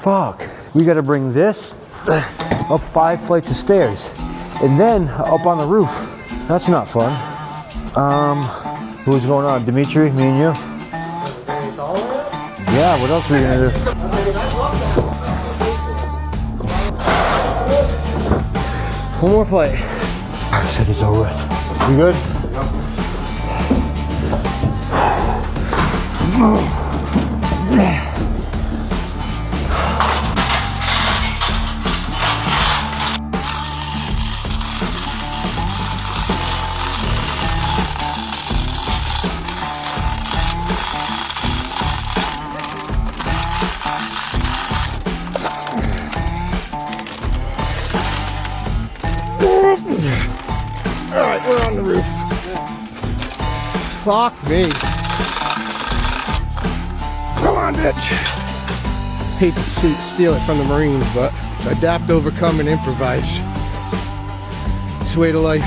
Fuck, we gotta bring this up 5 flights of stairs and then up on the roof. That's not fun. Who's going on? Dimitri, me and you? Yeah, what else are we gonna do? One more flight. Shit is over with. You good? Alright, we're on the roof. Fuck me. Come on, bitch. Hate to steal it from the Marines, but adapt, overcome, and improvise. It's the way to life.